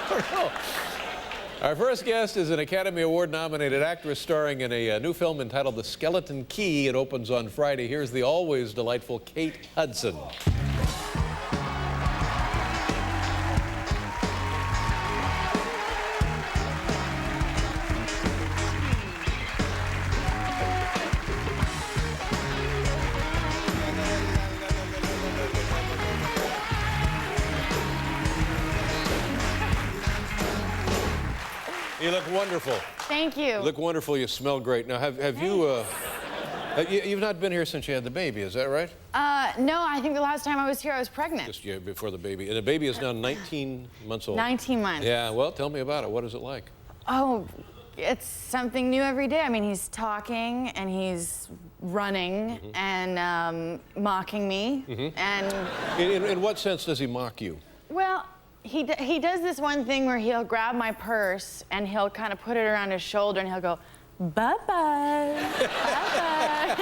don't know. Our first guest is an Academy Award-nominated actress starring in a new film entitled The Skeleton Key. It opens on Friday. Here's the always delightful Kate Hudson. You look wonderful. Thank you. You look wonderful. You smell great. Now, have you, you've not been here since you had the baby, is that right? No, I think the last time I was here, I was pregnant. Just before the baby. And the baby is now 19 months old. 19 months. Yeah, well, tell me about it. What is it like? Oh, it's something new every day. I mean, he's talking and he's running and mocking me. And In what sense does he mock you? well, he does this one thing where he'll grab my purse and he'll kind of put it around his shoulder and he'll go, bye-bye, bye-bye.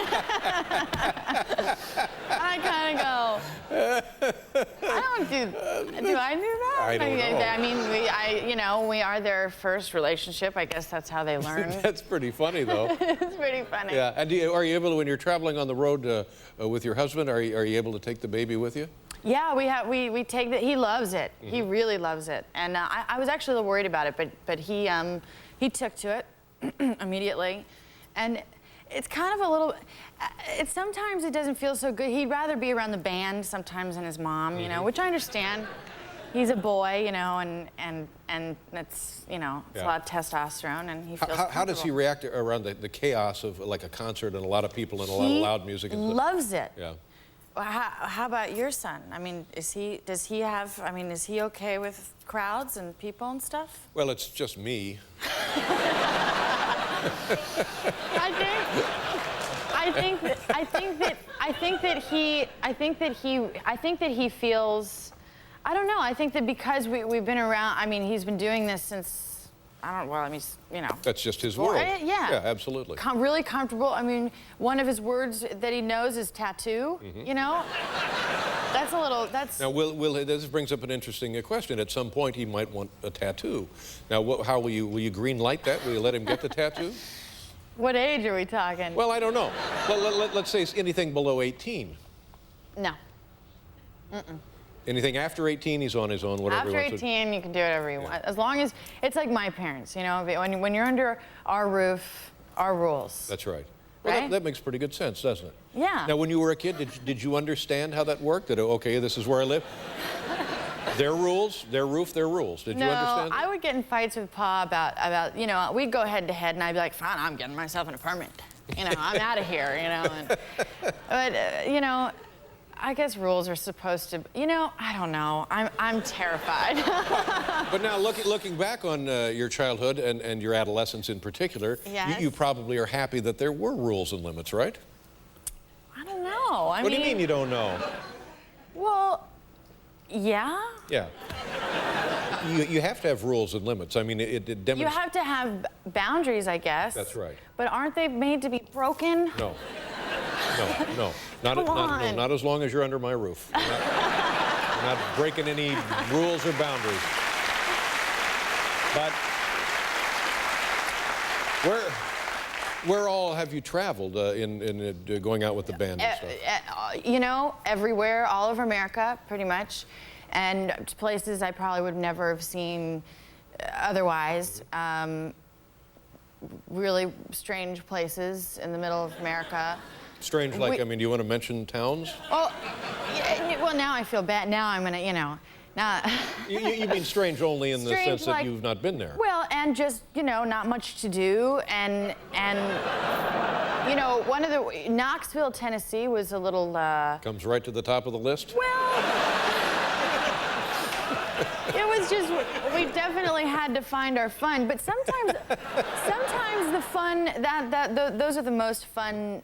I kind of go, I don't do I do that? I don't know. I mean, you know, we are their first relationship. I guess that's how they learn. That's pretty funny, though. It's pretty funny. Yeah, and are you able to, when you're traveling on the road with your husband, are you able to take the baby with you? Yeah, we take that. He loves it. He really loves it. And I was actually a little worried about it, but he took to it immediately. And it's kind of a little, sometimes it doesn't feel so good. He'd rather be around the band sometimes than his mom, you know, which I understand. He's a boy, you know, and that's, you know, it's a lot of testosterone, and he feels How does he react around the chaos of like a concert and a lot of people and a lot of loud music? He loves it. Yeah. Well, how about your son? I mean, is he okay with crowds and people and stuff? Well, it's just me. I think that he feels, I don't know, I think that because we've been around, I mean, he's been doing this since, you know. That's just his world. Yeah. Yeah, absolutely. Really comfortable. I mean, one of his words that he knows is tattoo, you know? That's a little, that's... Now, this brings up an interesting question. At some point, he might want a tattoo. Now, how will you green light that? Will you let him get the tattoo? What age are we talking? Well, I don't know. Let's say it's anything below 18. No. Anything after 18, he's on his own, whatever he wants to. After 18, you can do whatever you want. As long as, it's like my parents, you know? When you're under our roof, our rules. That's right. Well, right? that makes pretty good sense, doesn't it? Yeah. Now, when you were a kid, did you understand how that worked? That, okay, this is where I live? Their rules, their roof, their rules. Did you understand that? I would get in fights with Pa about, you know, we'd go head to head, and I'd be like, fine, I'm getting myself an apartment. You know, I'm out of here, you know. But, you know, I guess rules are supposed to, you know, I don't know. I'm terrified. But now, looking back on your childhood and your adolescence in particular, yes. you probably are happy that there were rules and limits, right? I don't know. What do you mean you don't know? Well, yeah. Yeah. You have to have rules and limits. I mean, it demonstrates... You have to have boundaries, I guess. That's right. But aren't they made to be broken? No. No. Not as long as you're under my roof. You're not breaking any rules or boundaries. But where all have you traveled in going out with the band and stuff? You know, everywhere, all over America, pretty much. And places I probably would never have seen otherwise. Really strange places in the middle of America. Strange, like, I mean, do you want to mention towns? Oh, yeah, well, now I feel bad. Now I'm gonna, you know, now. You mean strange only in the sense that you've not been there? Well, and just, you know, not much to do, and you know, one of the, Knoxville, Tennessee was a little, Comes right to the top of the list? Well, it was just, we definitely had to find our fun, but sometimes the fun, those are the most fun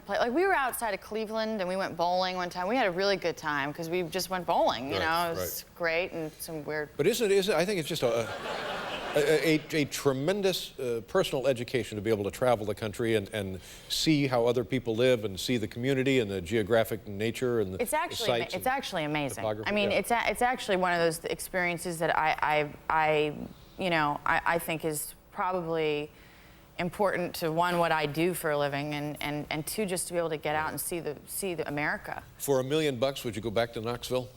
play. Like, we were outside of Cleveland and we went bowling one time. We had a really good time because we just went bowling, you know, it was great and some weird. But isn't it, I think it's just A tremendous personal education to be able to travel the country and see how other people live and see the community and the geographic nature and the sites. It's actually amazing. I mean, yeah. it's actually one of those experiences that I think is probably important to, one, what I do for a living, and two, just to be able to get out and see the America. For $1 million, would you go back to Knoxville?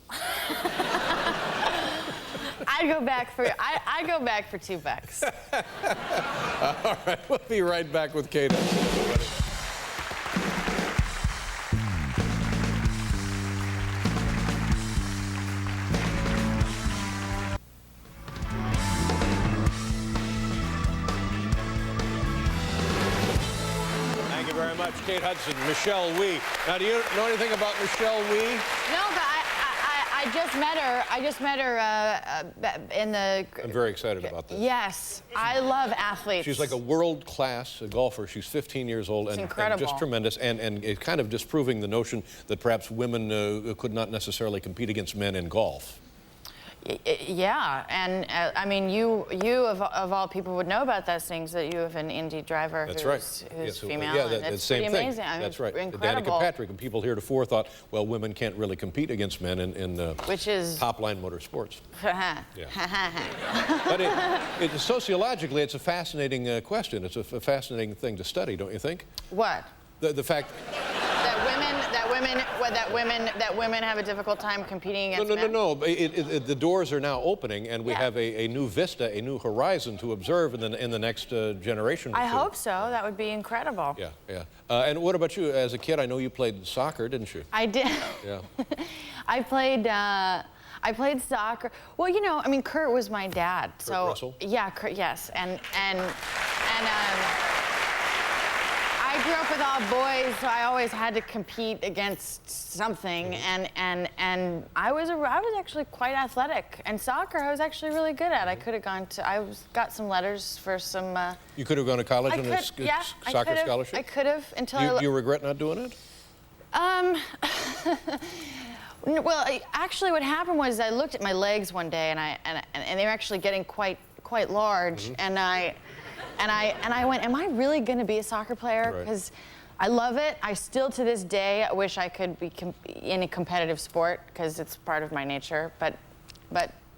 I'd go back for $2. All right, we'll be right back with Kate Hudson, everybody. Thank you very much, Kate Hudson, Michelle Wee. Now, do you know anything about Michelle Wee? No, but I just met her in the. I'm very excited about this. Yes, I love athletes. She's like a world-class golfer. She's 15 years old and just tremendous, and it's kind of disproving the notion that perhaps women could not necessarily compete against men in golf. Yeah, and I mean, you of all people would know about those things, that you have an Indie driver who's female. Yeah, and it's same pretty thing. amazing. I mean, That's right. Incredible. Danica Patrick and people heretofore thought, well, women can't really compete against men in which is top-line motorsports. But sociologically, it's a fascinating question. It's a fascinating thing to study, don't you think? What? The fact that women have a difficult time competing against men? No. The doors are now opening, and we have a new vista, a new horizon to observe in the next generation. I hope so. That would be incredible. Yeah. And what about you? As a kid, I know you played soccer, didn't you? I did. Yeah. I played soccer. Well, you know, I mean, Kurt was my dad. Kurt Russell? Yeah, Kurt, yes. And I grew up with all boys, so I always had to compete against something, and I was actually quite athletic. And soccer, I was actually really good at. I could have gone to. Got some letters for some. You could have gone to college on a soccer scholarship. I could have until. Do you regret not doing it? Well, actually, what happened was I looked at my legs one day, and they were actually getting quite large, and I went, am I really going to be a soccer player? Because I love it. I still, to this day, I wish I could be in a competitive sport because it's part of my nature. But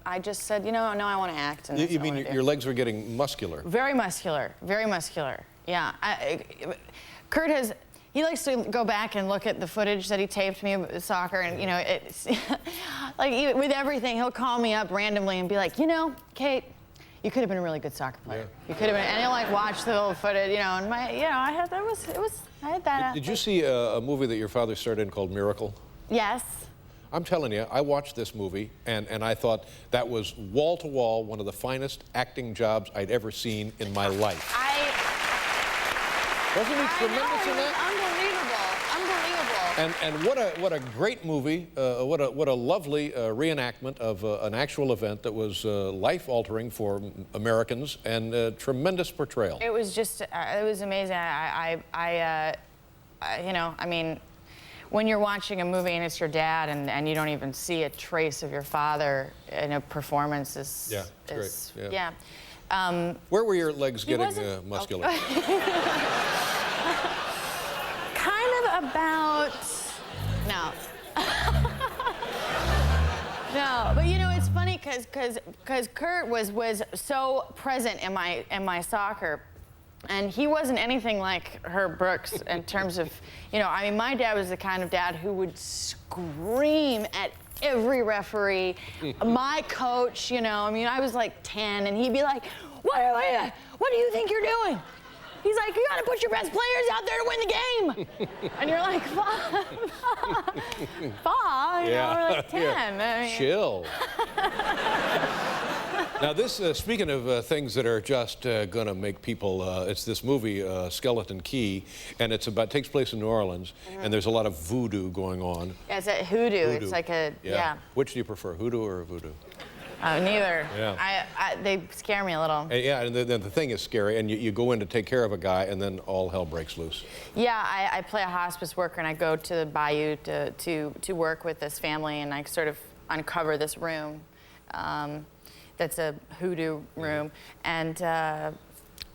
I just said, no, I want to act. And you mean your legs were getting muscular? Very muscular. Very muscular. Yeah. Kurt has. He likes to go back and look at the footage that he taped me with soccer, and it's like with everything, he'll call me up randomly and be like, Kate, you could have been a really good soccer player. Yeah. You could have been, and he'll like watch the little footage, and I had that. Did you see a movie that your father starred in called Miracle? Yes. I'm telling you, I watched this movie, and I thought that was wall-to-wall one of the finest acting jobs I'd ever seen in my life. Wasn't he tremendous in that? Unbelievable. And what a great movie, what a lovely reenactment of an actual event that was life-altering for Americans, and a tremendous portrayal. It was just, it was amazing. I mean, when you're watching a movie and it's your dad, and you don't even see a trace of your father in a performance, is great. Yeah. Where were your legs getting muscular? Kind of about, no. No, but it's funny because Kurt was so present in my soccer, and he wasn't anything like Herb Brooks in terms of, I mean, my dad was the kind of dad who would scream at every referee, my coach, I mean, I was like 10, and he'd be like, what do you think you're doing? He's like, you gotta put your best players out there to win the game. And you're like, we're like 10. I mean. Chill. Now this, speaking of things that are just gonna make people, it's this movie, Skeleton Key, and takes place in New Orleans, and there's a lot of voodoo going on. Yeah, it's a hoodoo. It's like a, Which do you prefer, hoodoo or voodoo? Neither. Yeah. They scare me a little. And the thing is scary, and you go in to take care of a guy, and then all hell breaks loose. Yeah, I play a hospice worker, and I go to the bayou to work with this family, and I sort of uncover this room. that's a hoodoo room, and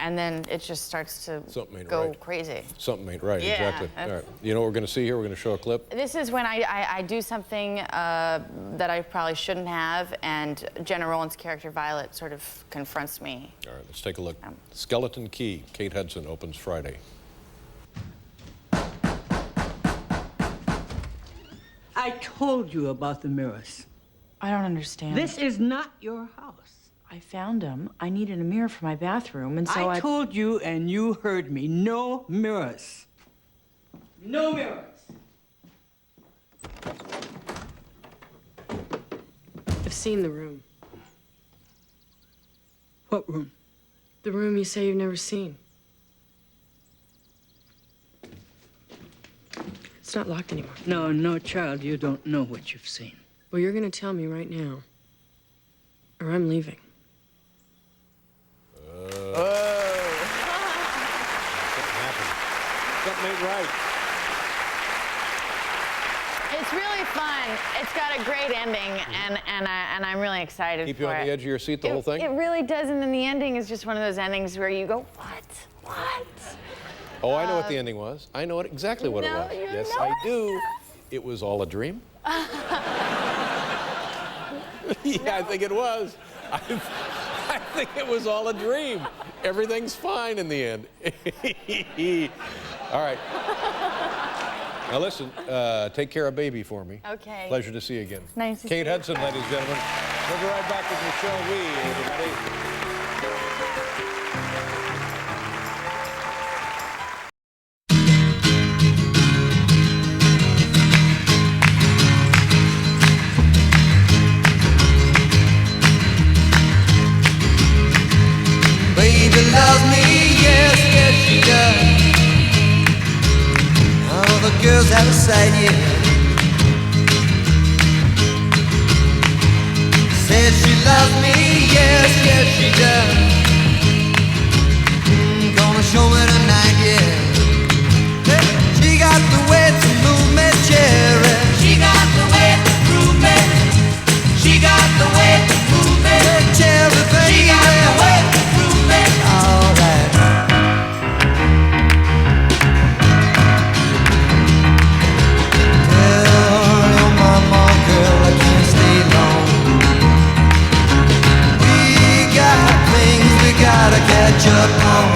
then it just starts to go crazy. Something ain't right, Yeah, exactly. All right. You know what we're going to see here? We're going to show a clip. This is when I do something that I probably shouldn't have, and Jenna Rollins' character Violet sort of confronts me. All right, let's take a look. Skeleton Key, Kate Hudson, opens Friday. I told you about the mirrors. I don't understand. This is not your house. I found them. I needed a mirror for my bathroom, and so I told you, and you heard me. No mirrors. No mirrors. I've seen the room. What room? The room you say you've never seen. It's not locked anymore. No, child, you don't know what you've seen. Well, you're gonna tell me right now, or I'm leaving. Something ain't right. It's really fun. It's got a great ending, and I'm really excited for it. Keep you on the edge of your seat the whole thing? It really does, and then the ending is just one of those endings where you go, what? Oh, I know what the ending was. I know exactly what it was. Yes, I do. It was all a dream. Yeah, I think it was. I think it was all a dream. Everything's fine in the end. All right. Now listen, take care of baby for me. Okay. Pleasure to see you again. Nice to see Kate you. Hudson, ladies and gentlemen. We'll be right back with Michelle Wee, everybody. Baby loves me, yes, yes she does. All the girls out of sight, yeah. Says she loves me, yes, yes she does. Gonna show me tonight, yeah. She got the way to move me, cherry. She got the way to move me. She got the way to move me, cherry, baby. She got the way to move me. All right. Tell your mama, girl, I can't stay long. We got things we gotta catch up on.